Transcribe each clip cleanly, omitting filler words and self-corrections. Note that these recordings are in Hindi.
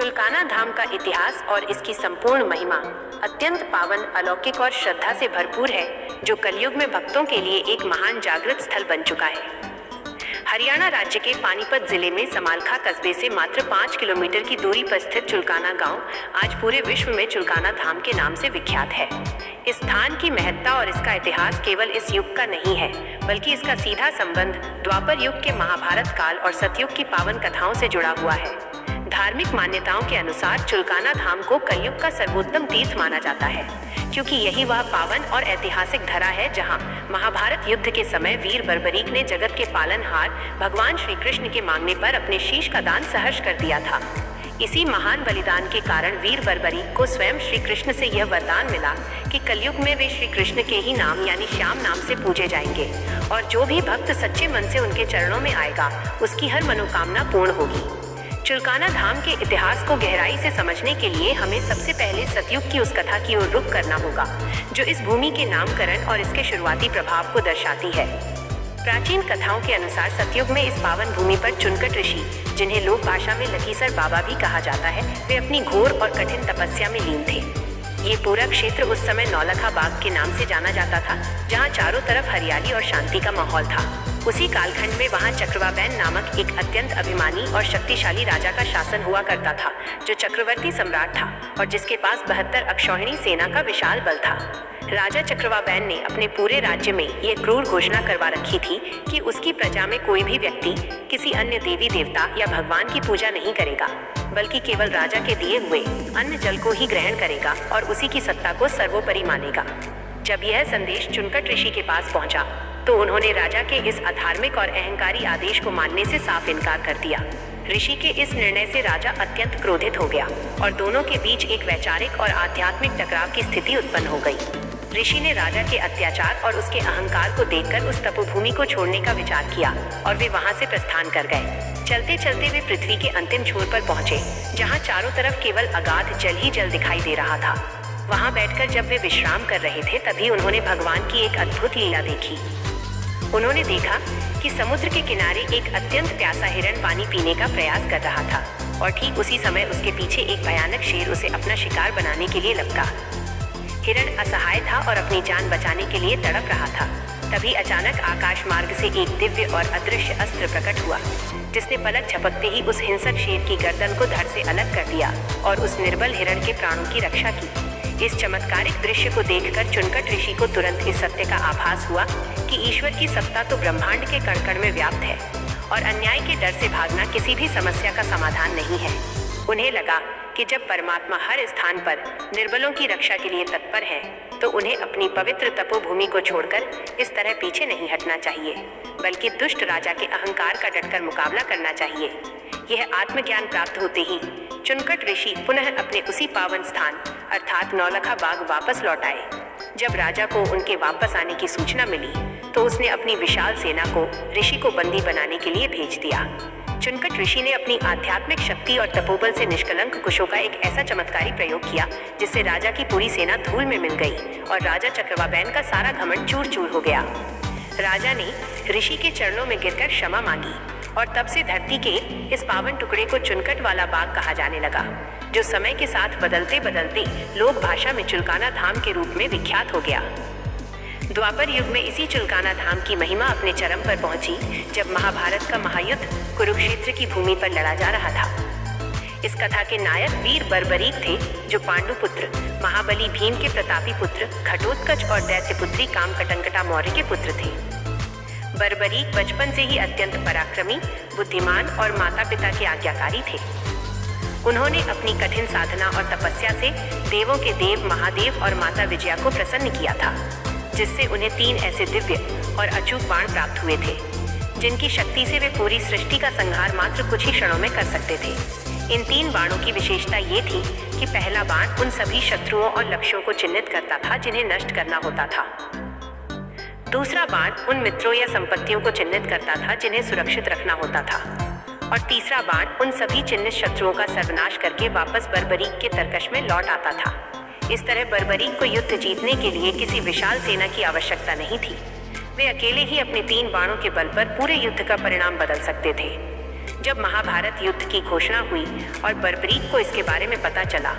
चुलकाना धाम का इतिहास और इसकी संपूर्ण महिमा अत्यंत पावन, अलौकिक और श्रद्धा से भरपूर है, जो कलयुग में भक्तों के लिए एक महान जागृत स्थल बन चुका है। हरियाणा राज्य के पानीपत जिले में समालखा कस्बे से मात्र 5 किलोमीटर की दूरी पर स्थित चुलकाना गांव आज पूरे विश्व में चुलकाना धाम के नाम से विख्यात है। इस स्थान की महत्ता और इसका इतिहास केवल इस युग का नहीं है, बल्कि इसका सीधा संबंध द्वापर युग के महाभारत काल और सतयुग की पावन कथाओं से जुड़ा हुआ है। धार्मिक मान्यताओं के अनुसार चुलकाना धाम को कलयुग का सर्वोत्तम तीर्थ माना जाता है, क्योंकि यही वह पावन और ऐतिहासिक धरा है जहां महाभारत युद्ध के समय वीर बर्बरीक ने जगत के पालनहार भगवान श्री कृष्ण के मांगने पर अपने शीश का दान सहर्ष कर दिया था। इसी महान बलिदान के कारण वीर बर्बरीक को स्वयं श्री कृष्ण से यह वरदान मिला कि कलयुग में वे श्री कृष्ण के ही नाम यानी श्याम नाम से पूजे जाएंगे और जो भी भक्त सच्चे मन से उनके चरणों में आएगा उसकी हर मनोकामना पूर्ण होगी। चुलकाना धाम के इतिहास को गहराई से समझने के लिए हमें सबसे पहले सतयुग की उस कथा की ओर रुख करना होगा जो इस भूमि के नामकरण और इसके शुरुआती प्रभाव को दर्शाती है। प्राचीन कथाओं के अनुसार सतयुग में इस पावन भूमि पर चुनकट ऋषि, जिन्हें लोक भाषा में लकीसर बाबा भी कहा जाता है, वे अपनी घोर और कठिन तपस्या में लीन थे। ये पूरा क्षेत्र उस समय नौलखा बाग के नाम से जाना जाता था, जहाँ चारों तरफ हरियाली और शांति का माहौल था। उसी कालखंड में वहाँ चक्रवाबैन नामक एक अत्यंत अभिमानी और शक्तिशाली राजा का शासन हुआ करता था, जो चक्रवर्ती सम्राट था और जिसके पास 72 अक्षौहिणी सेना का विशाल बल था। राजा चक्रवाबैन ने अपने पूरे राज्य में यह क्रूर घोषणा करवा रखी थी कि उसकी प्रजा में कोई भी व्यक्ति किसी अन्य देवी देवता या भगवान की पूजा नहीं करेगा, बल्कि केवल राजा के दिए हुए अन्न जल को ही ग्रहण करेगा और उसी की सत्ता को सर्वोपरि मानेगा। जब यह संदेश चुनकट ऋषि के पास पहुंचा तो उन्होंने राजा के इस अधार्मिक और अहंकारी आदेश को मानने से साफ इनकार कर दिया। ऋषि के इस निर्णय से राजा अत्यंत क्रोधित हो गया और दोनों के बीच एक वैचारिक और आध्यात्मिक टकराव की स्थिति उत्पन्न हो गई। ऋषि ने राजा के अत्याचार और उसके अहंकार को देखकर उस तपोभूमि को छोड़ने का विचार किया और वे वहां से प्रस्थान कर गए। चलते चलते वे पृथ्वी के अंतिम छोर पर पहुंचे, जहां चारों तरफ केवल अगाध जल ही जल दिखाई दे रहा था। वहां बैठकर जब वे विश्राम कर रहे थे, तभी उन्होंने भगवान की एक अद्भुत लीला देखी। उन्होंने देखा कि समुद्र के किनारे एक अत्यंत प्यासा हिरण पानी पीने का प्रयास कर रहा था और ठीक उसी समय उसके पीछे एक भयानक शेर उसे अपना शिकार बनाने के लिए लपका। हिरण असहाय था और अपनी जान बचाने के लिए तड़प रहा था। तभी अचानक आकाश मार्ग से एक दिव्य और अदृश्य अस्त्र प्रकट हुआ, जिसने पलक झपकते ही उस हिंसक शेर की गर्दन को धड़ से अलग कर दिया और उस निर्बल हिरण के प्राणों की रक्षा की। इस चमत्कारिक दृश्य को देखकर चुनकट ऋषि को तुरंत इस सत्य का आभास हुआ कि ईश्वर की सत्ता तो ब्रह्मांड के कण कण में व्याप्त है और अन्याय के डर से भागना किसी भी समस्या का समाधान नहीं है। उन्हें लगा कि जब परमात्मा हर स्थान पर निर्बलों की रक्षा के लिए तत्पर है, तो उन्हें अपनी पवित्र तपोभूमि को छोड़कर इस तरह पीछे नहीं हटना चाहिए, बल्कि दुष्ट राजा के अहंकार का डटकर मुकाबला करना चाहिए। यह आत्मज्ञान प्राप्त होते ही चुनकट ऋषि पुनः अपने उसी पावन स्थान अर्थात नौलखा बाग वापस लौट आए। जब राजा को उनके वापस आने की सूचना मिली तो उसने अपनी विशाल सेना को ऋषि को बंदी बनाने के लिए भेज दिया। चुनकट ऋषि ने अपनी आध्यात्मिक शक्ति और तपोबल से निष्कलंक कुशों का एक ऐसा चमत्कारी प्रयोग किया जिससे राजा की पूरी सेना धूल में मिल गई और राजा चक्रवाबैन का सारा घमंड चूर चूर हो गया। राजा ने ऋषि के चरणों में गिरकर क्षमा मांगी और तब से धरती के इस पावन टुकड़े को चुनकट वाला बाग कहा जाने लगा, जो समय के साथ बदलते बदलते लोक भाषा में चुलकाना धाम के रूप में विख्यात हो गया। द्वापर युग में इसी चुलकाना धाम की महिमा अपने चरम पर पहुंची जब महाभारत का महायुद्ध कुरुक्षेत्र की भूमि पर लड़ा जा रहा था। इस कथा के नायक वीर बर्बरीक थे, जो पांडु पुत्र महाबली भीम के प्रतापी पुत्र घटोत्कच और दैत्यपुत्री कामकटंकटा मौर्य के पुत्र थे। बर्बरीक बचपन से ही अत्यंत पराक्रमी, बुद्धिमान और माता पिता के आज्ञाकारी थे। उन्होंने अपनी कठिन साधना और तपस्या से देवों के देव महादेव और माता विजया को प्रसन्न किया था, जिससे उन्हें 3 ऐसे दिव्य और अचूक बाण प्राप्त हुए थे, जिनकी शक्ति से वे पूरी सृष्टि का संहार मात्र कुछ ही क्षणों में कर सकते थे। इन 3 बाणों की विशेषता ये थी कि पहला बाण उन सभी शत्रुओं और लक्ष्यों को चिन्हित करता था जिन्हें नष्ट करना होता था। दूसरा बाण उन मित्रों या संपत्तियों को चिन्हित करता था जिन्हें सुरक्षित रखना होता था और तीसरा बाण उन सभी चिन्हित शत्रुओं का सर्वनाश करके वापस बर्बरीक के तरकश में लौट आता था। इस तरह बर्बरीक को युद्ध जीतने के लिए किसी विशाल सेना की आवश्यकता नहीं थी। वे अकेले ही अपने 3 बाणों के बल पर पूरे युद्ध का परिणाम बदल सकते थे। जब महाभारत युद्ध की घोषणा हुई और बर्बरीक को इसके बारे में पता चला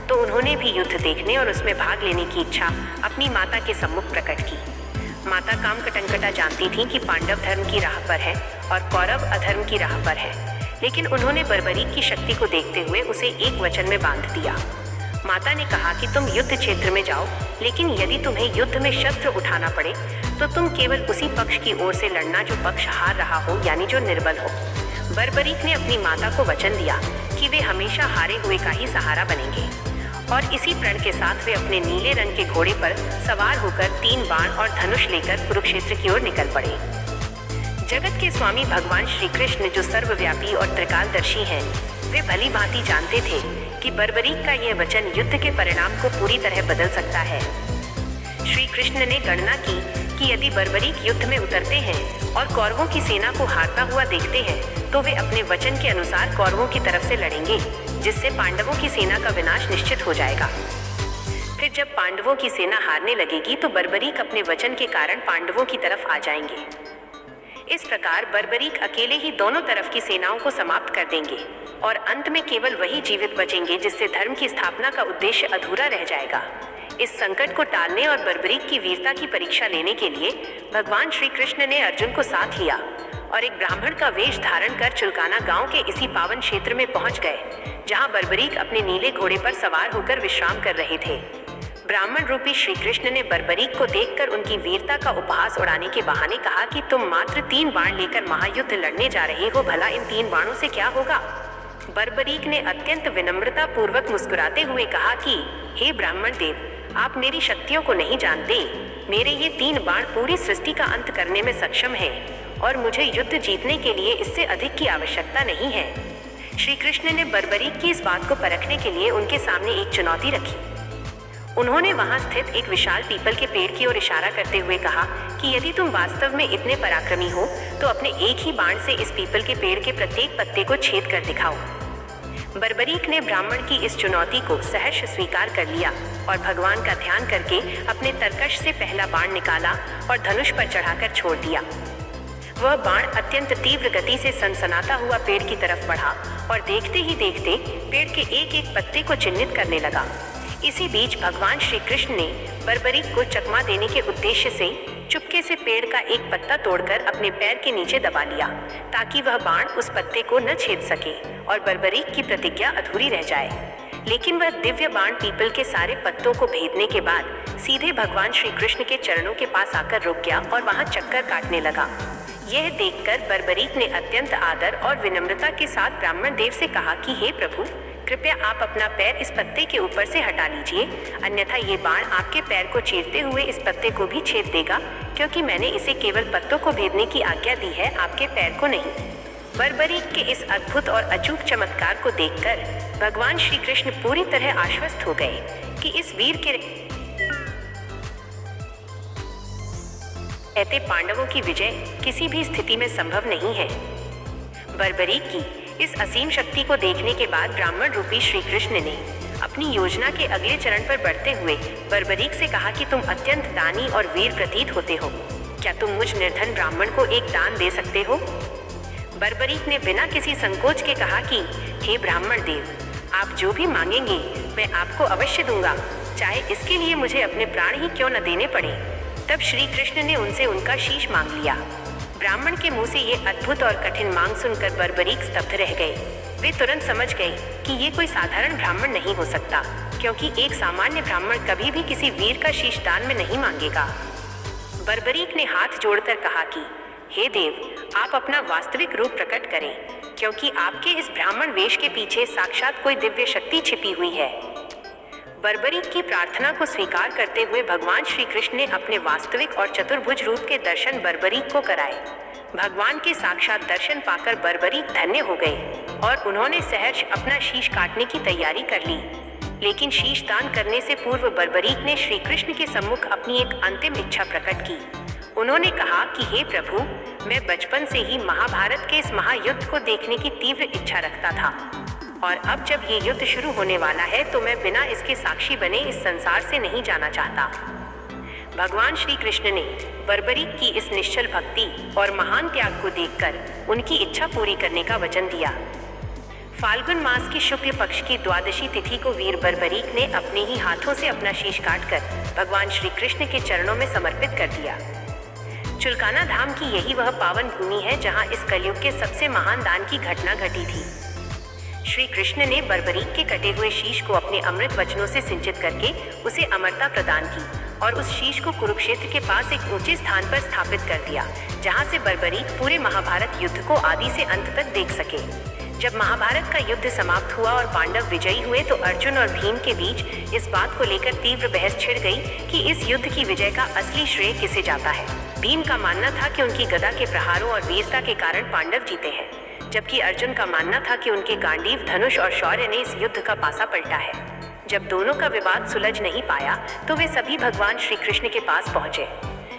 तो उन्होंने भी युद्ध देखने और उसमें भाग लेने की इच्छा अपनी माता के सम्मुख प्रकट की। माता कामकटंकटा जानती थीं कि पांडव धर्म की राह पर है और कौरव अधर्म की राह पर है, लेकिन उन्होंने बर्बरीक की शक्ति को देखते हुए उसे एक वचन में बांध दिया। माता ने कहा कि तुम युद्ध क्षेत्र में जाओ, लेकिन यदि तुम्हें युद्ध में शस्त्र उठाना पड़े तो तुम केवल उसी पक्ष की ओर से लड़ना जो पक्ष हार रहा हो, यानी जो निर्बल हो। बर्बरीक ने अपनी माता को वचन दिया कि वे हमेशा हारे हुए का ही सहारा बनेंगे और इसी प्रण के साथ वे अपने नीले रंग के घोड़े पर सवार होकर 3 बाण और धनुष लेकर कुरुक्षेत्र की ओर निकल पड़े। जगत के स्वामी भगवान श्री कृष्ण जो सर्वव्यापी और त्रिकालदर्शी हैं, वे भली भांति जानते थे कि बर्बरीक का यह वचन युद्ध के परिणाम को पूरी तरह बदल सकता है। श्री कृष्ण ने गणना की कि यदि बर्बरीक युद्ध में उतरते हैं और कौरवों की सेना को हारता हुआ देखते हैं तो वे अपने वचन के अनुसार कौरवों की तरफ से लड़ेंगे, जिससे पांडवों की सेना का विनाश निश्चित हो जाएगा। फिर जब पांडवों की सेना हारने लगेगी तो बर्बरीक अपने वचन के कारण पांडवों की तरफ आ जाएंगे। इस प्रकार बर्बरीक अकेले ही दोनों तरफ की सेनाओं को समाप्त कर देंगे और अंत में केवल वही जीवित बचेंगे जिससे धर्म की स्थापना का उद्देश्य अधूरा रह जाएगा। इस संकट को टालने और बर्बरीक की वीरता की परीक्षा लेने के लिए भगवान श्री कृष्ण ने अर्जुन को साथ लिया और एक ब्राह्मण का वेश धारण कर चुलकाना गांव के इसी पावन क्षेत्र में पहुंच गए, जहां बर्बरीक अपने नीले घोड़े पर सवार होकर विश्राम कर रहे थे। ब्राह्मण रूपी श्री कृष्ण ने बर्बरीक को देखकर उनकी वीरता का उपहास उड़ाने के बहाने कहा कि तुम मात्र 3 बाण लेकर महायुद्ध लड़ने जा रहे हो, भला इन 3 बाणों से क्या होगा। बर्बरीक ने अत्यंत विनम्रता पूर्वक मुस्कुराते हुए कहा कि हे ब्राह्मण देव, आप मेरी शक्तियों को नहीं जानते। मेरे ये 3 बाण पूरी सृष्टि का अंत करने में सक्षम हैं और मुझे युद्ध जीतने के लिए इससे अधिक की आवश्यकता नहीं है। श्री कृष्ण ने बर्बरीक की इस बात को परखने के लिए उनके सामने एक चुनौती रखी। उन्होंने वहां स्थित एक विशाल पीपल के पेड़ की ओर इशारा करते हुए कहा कि यदि तुम वास्तव में इतने पराक्रमी हो तो अपने एक ही बाण से इस पीपल के पेड़ के प्रत्येक पत्ते को छेद कर दिखाओ। बर्बरीक ने ब्राह्मण की इस चुनौती को सहर्ष स्वीकार कर लिया और भगवान का ध्यान करके अपने तरकश से पहला बाण निकाला और धनुष पर चढ़ाकर छोड़ दिया। वह बाण अत्यंत तीव्र गति से सनसनाता हुआ पेड़ की तरफ बढ़ा और देखते ही देखते पेड़ के एक एक पत्ते को चिन्हित करने लगा। इसी बीच भगवान श्री कृष्ण ने बर्बरीक को चकमा देने के उद्देश्य से चुपके से पेड़ का एक पत्ता तोड़कर अपने पैर के नीचे दबा लिया, ताकि वह बाण उस पत्ते को न छेद सके और बर्बरीक की प्रतिज्ञा अधूरी रह जाए। लेकिन वह दिव्य बाण पीपल के सारे पत्तों को भेदने के बाद सीधे भगवान श्री कृष्ण के चरणों के पास आकर रुक गया और वहां चक्कर काटने लगा। यह देखकर बर्बरीक ने अत्यंत आदर और विनम्रता के साथ ब्राह्मण देव से कहा कि हे प्रभु, कृपया आप अपना पैर इस पत्ते के ऊपर से हटा लीजिए, अन्यथा ये बाण आपके पैर को चीरते हुए इस पत्ते को भी छेद देगा, क्योंकि मैंने इसे केवल पत्तों को भेदने की आज्ञा दी है, आपके पैर को नहीं। बर्बरीक के इस अद्भुत और अचूक चमत्कार को देखकर भगवान श्री कृष्ण पूरी तरह आश्वस्त हो गए कि इस वीर के रहते पांडवों की विजय किसी भी स्थिति में संभव नहीं है। बर्बरीक की इस असीम शक्ति को देखने के बाद ब्राह्मण रूपी श्री कृष्ण ने अपनी योजना के अगले चरण पर बढ़ते हुए बर्बरीक से कहा कि तुम अत्यंत दानी और वीर प्रतीत होते हो, क्या तुम मुझ निर्धन ब्राह्मण को एक दान दे सकते हो। बर्बरीक ने बिना किसी संकोच के कहा कि हे ब्राह्मण देव, आप जो भी मांगेंगे मैं आपको अवश्य दूंगा, चाहे इसके लिए मुझे अपने प्राण ही क्यों न देने पड़े। तब श्री कृष्ण ने उनसे उनका शीश मांग लिया। ब्राह्मण के मुंह से ये अद्भुत और कठिन मांग सुनकर बर्बरीक स्तब्ध रह गए। वे तुरंत समझ गए कि ये कोई साधारण ब्राह्मण नहीं हो सकता, क्योंकि एक सामान्य ब्राह्मण कभी भी किसी वीर का शीश दान में नहीं मांगेगा। बर्बरीक ने हाथ जोड़कर कहा कि हे देव, आप अपना वास्तविक रूप प्रकट करें, क्योंकि आपके इस ब्राह्मण वेश के पीछे साक्षात कोई दिव्य शक्ति छिपी हुई है। बर्बरीक की प्रार्थना को स्वीकार करते हुए भगवान श्री कृष्ण ने अपने वास्तविक और चतुर्भुज रूप के दर्शन बर्बरीक को कराए। भगवान के साक्षात दर्शन पाकर बर्बरीक धन्य हो गए और उन्होंने सहर्ष अपना शीश काटने की तैयारी कर ली। लेकिन शीश दान करने से पूर्व बर्बरीक ने श्री कृष्ण के सम्मुख अपनी एक अंतिम इच्छा प्रकट की। उन्होंने कहा कि हे प्रभु, मैं बचपन से ही महाभारत के इस महायुद्ध को देखने की तीव्र इच्छा रखता था, और अब जब ये युद्ध शुरू होने वाला है तो मैं बिना इसके साक्षी बने इस संसार से नहीं जाना चाहता। भगवान श्री कृष्ण ने बर्बरीक की इस निश्चल भक्ति और महान त्याग को देखकर उनकी इच्छा पूरी करने का वचन दिया। फाल्गुन मास की शुक्ल पक्ष की द्वादशी तिथि को वीर बर्बरीक ने अपने ही हाथों से अपना शीश काटकर भगवान श्री कृष्ण के चरणों में समर्पित कर दिया। चुलकाना धाम की यही वह पावन भूमि है जहां इस कलयुग के सबसे महान दान की घटना घटी थी। श्री कृष्ण ने बर्बरीक के कटे हुए शीश को अपने अमृत वचनों से सिंचित करके उसे अमरता प्रदान की और उस शीश को कुरुक्षेत्र के पास एक ऊंचे स्थान पर स्थापित कर दिया, जहां से बर्बरीक पूरे महाभारत युद्ध को आदि से अंत तक देख सके। जब महाभारत का युद्ध समाप्त हुआ और पांडव विजयी हुए तो अर्जुन और भीम के बीच इस बात को लेकर तीव्र बहस छिड़ गई कि इस युद्ध की विजय का असली श्रेय किसे जाता है। भीम का मानना था कि उनकी गदा के प्रहारों और वीरता के कारण पांडव जीते हैं, जबकि अर्जुन का मानना था कि उनके गांडीव, धनुष और शौर्य ने इस युद्ध का पासा पलटा है। जब दोनों का विवाद सुलझ नहीं पाया तो वे सभी भगवान श्री कृष्ण के पास पहुंचे।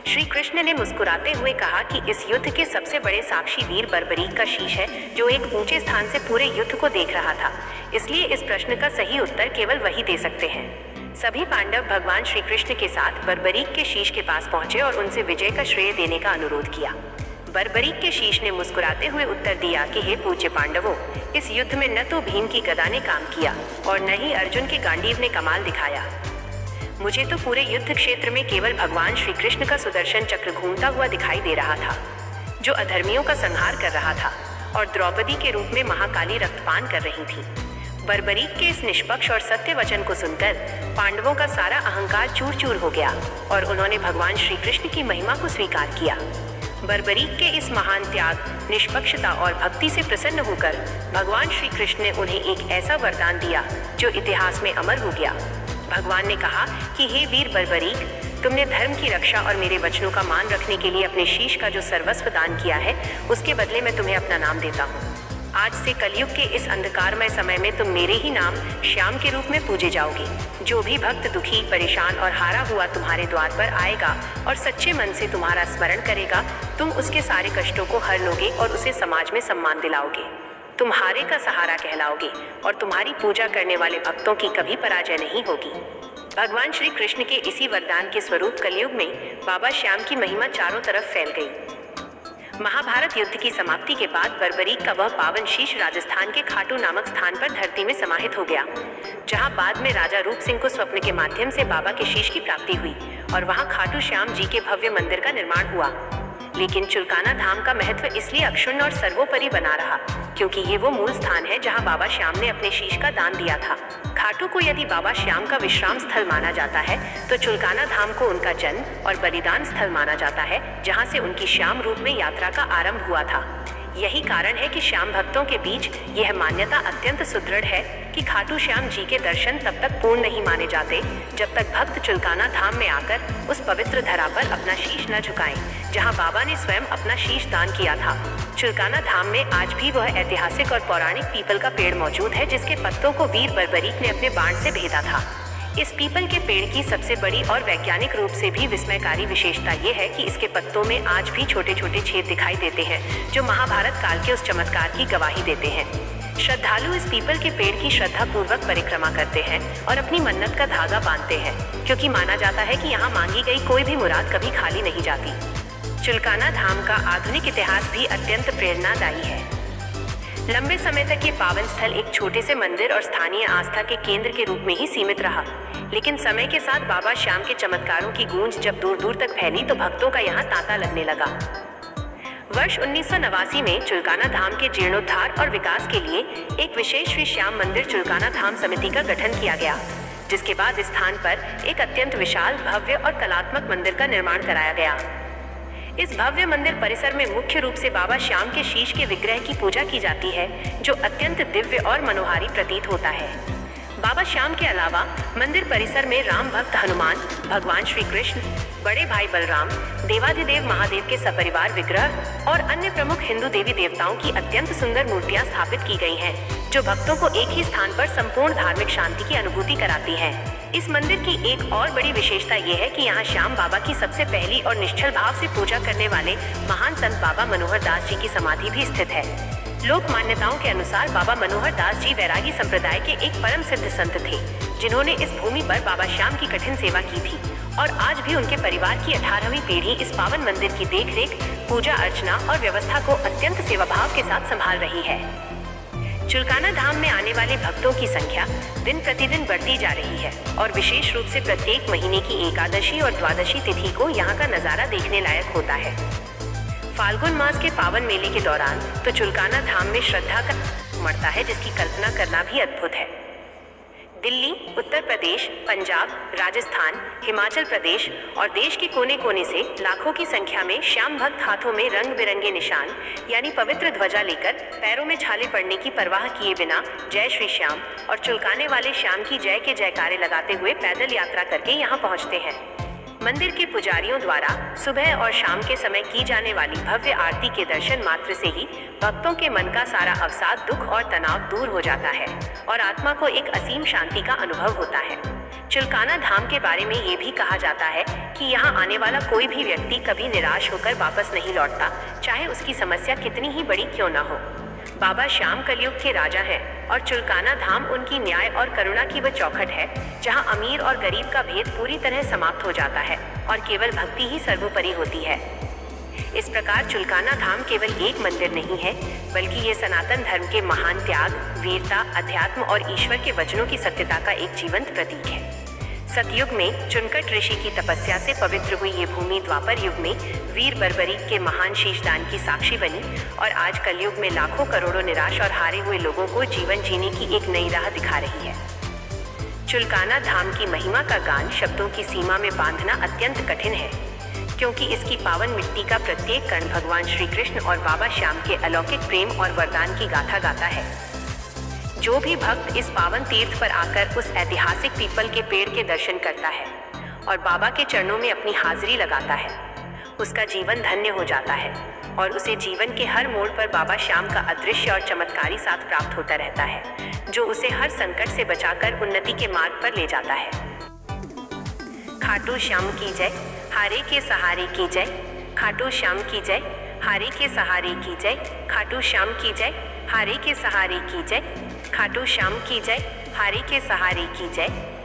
श्री कृष्ण ने मुस्कुराते हुए कहा कि इस युद्ध के सबसे बड़े साक्षी वीर बर्बरीक का शीश है, जो एक ऊंचे स्थान से पूरे युद्ध को देख रहा था। इसलिए इस प्रश्न का सही उत्तर केवल वही दे सकते हैं। सभी पांडव भगवान श्री कृष्ण के साथ बर्बरीक के शीश के पास पहुंचे और उनसे विजय का श्रेय देने का अनुरोध किया। बर्बरीक के शीश ने मुस्कुराते हुए उत्तर दिया कि हे पूज्य पांडवों, इस युद्ध में न तो भीम की गदा ने काम किया और न ही अर्जुन के गांडीव ने कमाल दिखाया। मुझे तो पूरे युद्ध क्षेत्र में केवल भगवान श्री कृष्ण का सुदर्शन चक्र घूमता हुआ दिखाई दे रहा था, जो अधर्मियों का संहार कर रहा था और द्रौपदी के रूप में महाकाली रक्तपान कर रही थी। बर्बरीक के इस निष्पक्ष और सत्य वचन को सुनकर पांडवों का सारा अहंकार चूर चूर हो गया और उन्होंने भगवान श्री कृष्ण की महिमा को स्वीकार किया। बर्बरीक के इस महान त्याग, निष्पक्षता और भक्ति से प्रसन्न होकर भगवान श्री कृष्ण ने उन्हें एक ऐसा वरदान दिया जो इतिहास में अमर हो गया। भगवान ने कहा कि हे वीर बर्बरीक, तुमने धर्म की रक्षा और मेरे वचनों का मान रखने के लिए अपने शीश का जो सर्वस्व दान किया है, उसके बदले मैं तुम्हें अपना नाम देता हूँ। आज से कलयुग के इस अंधकारमय समय में तुम मेरे ही नाम श्याम के रूप में पूजे जाओगे। जो भी भक्त दुखी, परेशान और हारा हुआ तुम्हारे द्वार पर आएगा और सच्चे मन से तुम्हारा स्मरण करेगा, तुम उसके सारे कष्टों को हर लोगे और उसे समाज में सम्मान दिलाओगे। तुम हारे का सहारा कहलाओगे और तुम्हारी पूजा करने वाले भक्तों की कभी पराजय नहीं होगी। भगवान श्री कृष्ण के इसी वरदान के स्वरूप कलयुग में बाबा श्याम की महिमा चारों तरफ फैल गई। महाभारत युद्ध की समाप्ति के बाद बर्बरीक का वह पावन शीश राजस्थान के खाटू नामक स्थान पर धरती में समाहित हो गया, जहां बाद में राजा रूप सिंह को स्वप्न के माध्यम से बाबा के शीश की प्राप्ति हुई और वहां खाटू श्याम जी के भव्य मंदिर का निर्माण हुआ। लेकिन चुलकाना धाम का महत्व इसलिए अक्षुण्ण और सर्वोपरि बना रहा क्योंकि ये वो मूल स्थान है जहां बाबा श्याम ने अपने शीश का दान दिया था। खाटू को यदि बाबा श्याम का विश्राम स्थल माना जाता है तो चुलकाना धाम को उनका जन्म और बलिदान स्थल माना जाता है, जहां से उनकी श्याम रूप में यात्रा का आरंभ हुआ था। यही कारण है कि श्याम भक्तों के बीच यह मान्यता अत्यंत सुदृढ़ है कि खाटू श्याम जी के दर्शन तब तक पूर्ण नहीं माने जाते जब तक भक्त चुलकाना धाम में आकर उस पवित्र धरा पर अपना शीश न झुकाएं, जहां बाबा ने स्वयं अपना शीश दान किया था। चुलकाना धाम में आज भी वह ऐतिहासिक और पौराणिक पीपल का पेड़ मौजूद है जिसके पत्तों को वीर बर्बरीक ने अपने बाण से भेदा था। इस पीपल के पेड़ की सबसे बड़ी और वैज्ञानिक रूप से भी विस्मयकारी विशेषता ये है कि इसके पत्तों में आज भी छोटे छोटे छेद दिखाई देते हैं, जो महाभारत काल के उस चमत्कार की गवाही देते हैं। श्रद्धालु इस पीपल के पेड़ की श्रद्धा पूर्वक परिक्रमा करते हैं और अपनी मन्नत का धागा बांधते हैं, क्योंकि माना जाता है कि यहाँ मांगी गई कोई भी मुराद कभी खाली नहीं जाती। चुलकाना धाम का आधुनिक इतिहास भी अत्यंत प्रेरणादायी है। लंबे समय तक ये पावन स्थल एक छोटे से मंदिर और स्थानीय आस्था के केंद्र के रूप में ही सीमित रहा, लेकिन समय के साथ बाबा श्याम के चमत्कारों की गूंज जब दूर दूर तक फैली तो भक्तों का यहाँ तांता लगने लगा। वर्ष 1989 में चुलकाना धाम के जीर्णोद्धार और विकास के लिए एक विशेष श्री श्याम मंदिर चुलकाना धाम समिति का गठन किया गया, जिसके बाद इस स्थान पर एक अत्यंत विशाल, भव्य और कलात्मक मंदिर का निर्माण कराया गया। इस भव्य मंदिर परिसर में मुख्य रूप से बाबा श्याम के शीश के विग्रह की पूजा की जाती है, जो अत्यंत दिव्य और मनोहारी प्रतीत होता है। बाबा श्याम के अलावा मंदिर परिसर में राम भक्त हनुमान, भगवान श्री कृष्ण, बड़े भाई बलराम, देवाधिदेव महादेव के सपरिवार विग्रह और अन्य प्रमुख हिंदू देवी देवताओं की अत्यंत सुंदर मूर्तियां स्थापित की गई हैं, जो भक्तों को एक ही स्थान पर संपूर्ण धार्मिक शांति की अनुभूति कराती है। इस मंदिर की एक और बड़ी विशेषता यह है कि यहाँ श्याम बाबा की सबसे पहली और निश्चल भाव से पूजा करने वाले महान संत बाबा मनोहर दास जी की समाधि भी स्थित है। लोक मान्यताओं के अनुसार बाबा मनोहर दास जी वैरागी संप्रदाय के एक परम सिद्ध संत थे, जिन्होंने इस भूमि पर बाबा श्याम की कठिन सेवा की थी और आज भी उनके परिवार की 18वीं पीढ़ी इस पावन मंदिर की देखरेख, पूजा अर्चना और व्यवस्था को अत्यंत सेवाभाव के साथ संभाल रही है। चुलकाना धाम में आने वाले भक्तों की संख्या दिन प्रतिदिन बढ़ती जा रही है और विशेष रूप से प्रत्येक महीने की एकादशी और द्वादशी तिथि को यहाँ का नजारा देखने लायक होता है। फाल्गुन मास के पावन मेले के दौरान तो चुलकाना धाम में श्रद्धा का उमड़ता है, जिसकी कल्पना करना भी अद्भुत है। दिल्ली, उत्तर प्रदेश, पंजाब, राजस्थान, हिमाचल प्रदेश और देश के कोने कोने से लाखों की संख्या में श्याम भक्त हाथों में रंग बिरंगे निशान यानी पवित्र ध्वजा लेकर पैरों में छाले पड़ने की परवाह किए बिना जय श्री श्याम और चुलकाने वाले श्याम की जय के जयकारे लगाते हुए पैदल यात्रा करके यहाँ पहुँचते हैं। मंदिर के पुजारियों द्वारा सुबह और शाम के समय की जाने वाली भव्य आरती के दर्शन मात्र से ही भक्तों के मन का सारा अवसाद, दुख और तनाव दूर हो जाता है और आत्मा को एक असीम शांति का अनुभव होता है। चुलकाना धाम के बारे में ये भी कहा जाता है कि यहाँ आने वाला कोई भी व्यक्ति कभी निराश होकर वापस नहीं लौटता, चाहे उसकी समस्या कितनी ही बड़ी क्यों न हो। बाबा श्याम कलयुग के राजा हैं और चुलकाना धाम उनकी न्याय और करुणा की वह चौखट है जहां अमीर और गरीब का भेद पूरी तरह समाप्त हो जाता है और केवल भक्ति ही सर्वोपरि होती है। इस प्रकार चुलकाना धाम केवल एक मंदिर नहीं है, बल्कि ये सनातन धर्म के महान त्याग, वीरता, अध्यात्म और ईश्वर के वचनों की सत्यता का एक जीवंत प्रतीक है। सतयुग में चुनकट ऋषि की तपस्या से पवित्र हुई ये भूमि द्वापर युग में वीर बर्बरीक के महान शीशदान की साक्षी बनी और आज कलयुग में लाखों करोड़ों निराश और हारे हुए लोगों को जीवन जीने की एक नई राह दिखा रही है। चुलकाना धाम की महिमा का गान शब्दों की सीमा में बांधना अत्यंत कठिन है, क्योंकि इसकी पावन मिट्टी का प्रत्येक कण भगवान श्री कृष्ण और बाबा श्याम के अलौकिक प्रेम और वरदान की गाथा गाता है। जो भी भक्त इस पावन तीर्थ पर आकर उस ऐतिहासिक पीपल के पेड़ के दर्शन करता है और बाबा के चरणों में अपनी हाजिरी लगाता है, उसका जीवन धन्य हो जाता है और उसे जीवन के हर मोड़ पर बाबा श्याम का अदृश्य और चमत्कारी साथ प्राप्त होता रहता है, जो उसे हर संकट से बचाकर उन्नति के मार्ग पर ले जाता है। खाटू श्याम की जय, हारे के सहारे की जय। खाटू श्याम की जय, हारे के सहारे की जय। खाटू श्याम की जय, हारे के सहारे की जय। खाटू श्याम की जय, हारे के सहारे की जय।